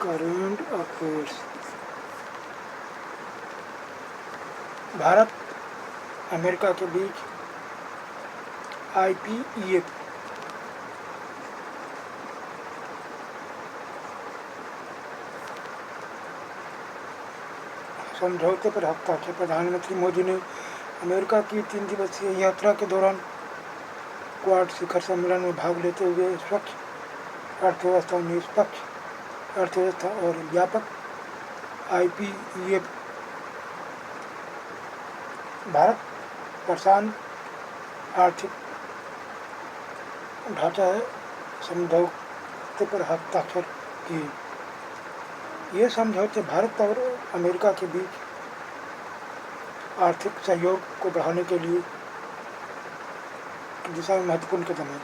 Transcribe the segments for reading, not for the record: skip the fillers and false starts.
Current affairs. Bharat America के बीच IPEF समझौते पर हस्ताक्षर। प्रधानमंत्री मोदी ने अमेरिका की 3 दिवसीय यात्रा के दौरान क्वाड शिखर सम्मेलन में भाग लेते हुए स्वच्छ अर्थव्यवस्था, निष्पक्ष अर्थव्यवस्था और व्यापक IPEF भारत प्रशांत आर्थिक ढांचा समझौते पर हस्ताक्षर किए। ये समझौते भारत और अमेरिका के बीच आर्थिक सहयोग को बढ़ाने के लिए दिशा में महत्वपूर्ण कदम है।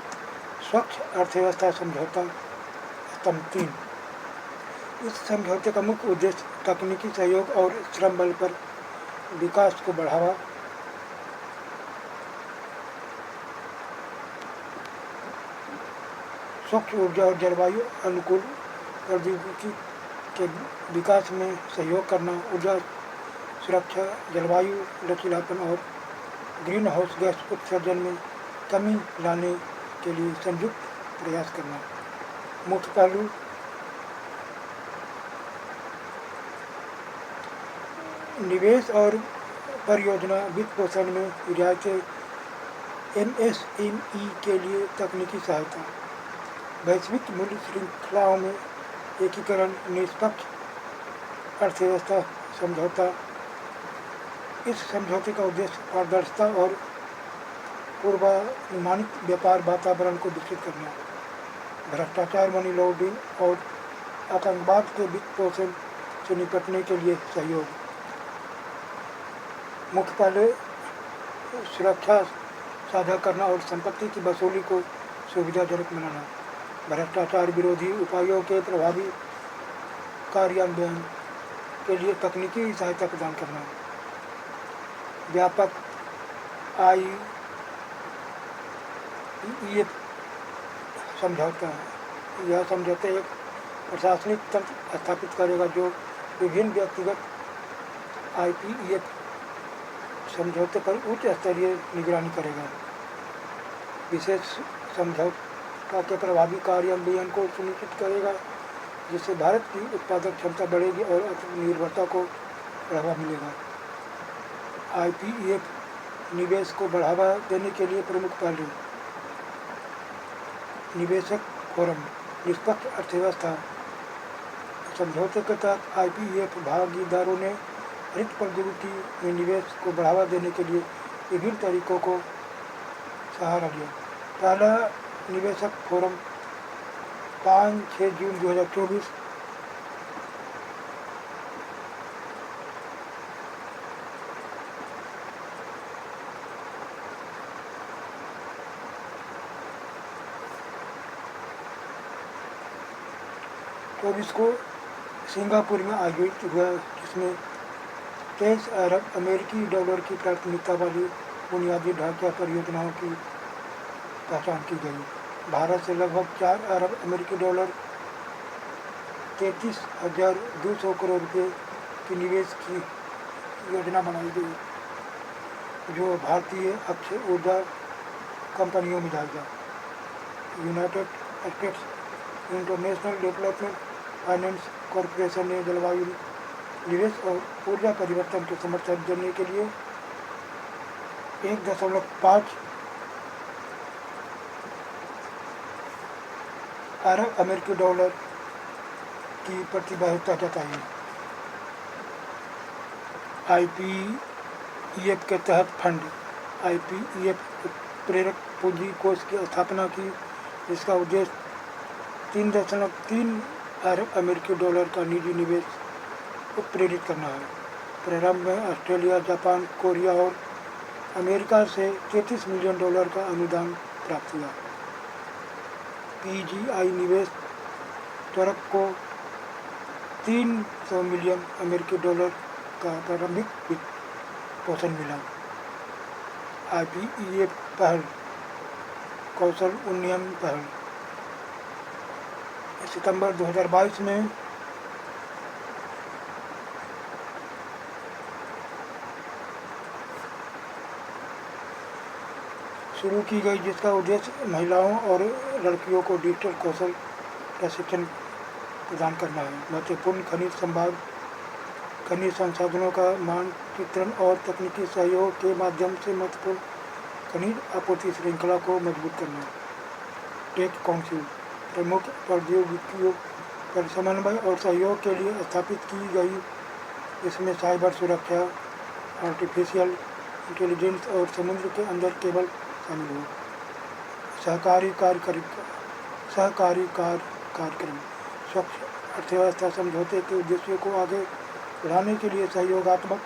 स्वच्छ अर्थव्यवस्था समझौता स्तंभ 3। इस समझौते का मुख्य उद्देश्य तकनीकी सहयोग और श्रम बल पर विकास को बढ़ावा स्वच्छ ऊर्जा और जलवायु अनुकूल प्रौद्योगिकी के विकास में सहयोग करना, ऊर्जा सुरक्षा, जलवायु लचीलापन और ग्रीन हाउस गैस उत्सर्जन में कमी लाने के लिए संयुक्त प्रयास करना। मुख्य पहलू निवेश और परियोजना वित्त पोषण में रियायतें, MSME के लिए तकनीकी सहायता, वैश्विक मूल्य श्रृंखलाओं में एकीकरण, निष्पक्ष अर्थव्यवस्था समझौता। इस समझौते का उद्देश्य पारदर्शिता और पूर्वानुमानित व्यापार वातावरण को विकसित करना, भ्रष्टाचार, मनी लॉन्ड्रिंग और आतंकवाद के वित्त पोषण से निपटने के लिए सहयोग। मुख्य पहले सुरक्षा साझा करना और संपत्ति की वसूली को सुविधाजनक बनाना, भ्रष्टाचार विरोधी उपायों के प्रभावी कार्यान्वयन के लिए तकनीकी सहायता प्रदान करना। व्यापक IPEF समझौता। यह समझौता एक प्रशासनिक तंत्र स्थापित करेगा जो विभिन्न व्यक्तिगत IPEF समझौते पर उच्च स्तरीय निगरानी करेगा। विशेष समझौता के प्रभावी कार्यान्वयन को सुनिश्चित करेगा, जिससे भारत की उत्पादक क्षमता बढ़ेगी और आत्मनिर्भरता को बढ़ावा मिलेगा। IPEF निवेश को बढ़ावा देने के लिए प्रमुख पहलू। निवेशक फोरम, निष्पक्ष अर्थव्यवस्था समझौते के तहत IPEF भागीदारों ने हरित प्रौद्योगिकी में निवेश को बढ़ावा देने के लिए विभिन्न तरीकों को सहारा लिया। पहला निवेशक फोरम 5-6 जून 2024 को सिंगापुर में आयोजित हुआ, जिसमें 23 अरब अमेरिकी डॉलर की प्राथमिकता वाली बुनियादी ढांचा परियोजनाओं की पहचान की गई। भारत से लगभग 4 अरब अमेरिकी डॉलर 33,200 करोड़ रुपये की निवेश की योजना बनाई गई, जो भारतीय अक्षय ऊर्जा कंपनियों में जाएगा। United states international development finance corporation ने जलवायु निवेश और ऊर्जा परिवर्तन के समर्थन देने के लिए 1.5 अरब अमेरिकी डॉलर की प्रतिबद्धता जताई। IPEF के तहत फंड। IPEF प्रेरक पूंजी कोष की स्थापना की, जिसका उद्देश्य 3.3 अरब अमेरिकी डॉलर का निजी निवेश को प्रेरित करना है। प्रारंभ में ऑस्ट्रेलिया, जापान, कोरिया और अमेरिका से 33 मिलियन डॉलर का अनुदान प्राप्त हुआ। PGI निवेश त्वरक को 300 मिलियन अमेरिकी डॉलर का प्रारंभिक वित्त पोषण मिला। IPEF पहल, कौशल उन्नयन पहल। सितंबर 2022 में शुरू की गई, जिसका उद्देश्य महिलाओं और लड़कियों को डिजिटल कौशल प्रशिक्षण प्रदान करना है। महत्वपूर्ण खनिज संसाधनों का मानचित्रण और तकनीकी सहयोग के माध्यम से महत्वपूर्ण खनिज आपूर्ति श्रृंखला को मजबूत करना। टेक काउंसिल प्रमुख प्रौद्योगिकियों पर समन्वय और सहयोग के लिए स्थापित की गई, इसमें साइबर सुरक्षा, आर्टिफिशियल इंटेलिजेंस और समुद्र के अंदर केबल शामिल हो। सहकारी कार्यक्रम स्वच्छ अर्थव्यवस्था समझौते के उद्देश्यों को आगे बढ़ाने के लिए सहयोगात्मक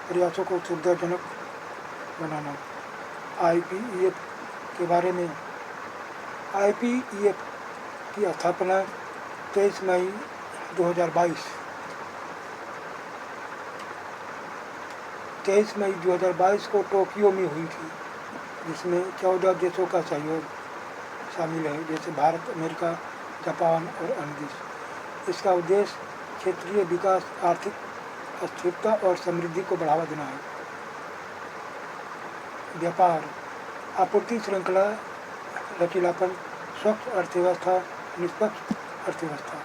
प्रयासों को सुविधाजनक बनाना। IPEF के बारे में। IPEF की स्थापना 23 मई 2022 को टोक्यो में हुई थी, जिसमें 14 देशों का सहयोग शामिल है, जैसे भारत, अमेरिका, जापान और अन्य देश। इसका उद्देश्य क्षेत्रीय विकास, आर्थिक स्थिरता और समृद्धि को बढ़ावा देना है। व्यापार, आपूर्ति श्रृंखला, लचीलापन, स्वच्छ अर्थव्यवस्था, निष्पक्ष अर्थव्यवस्था।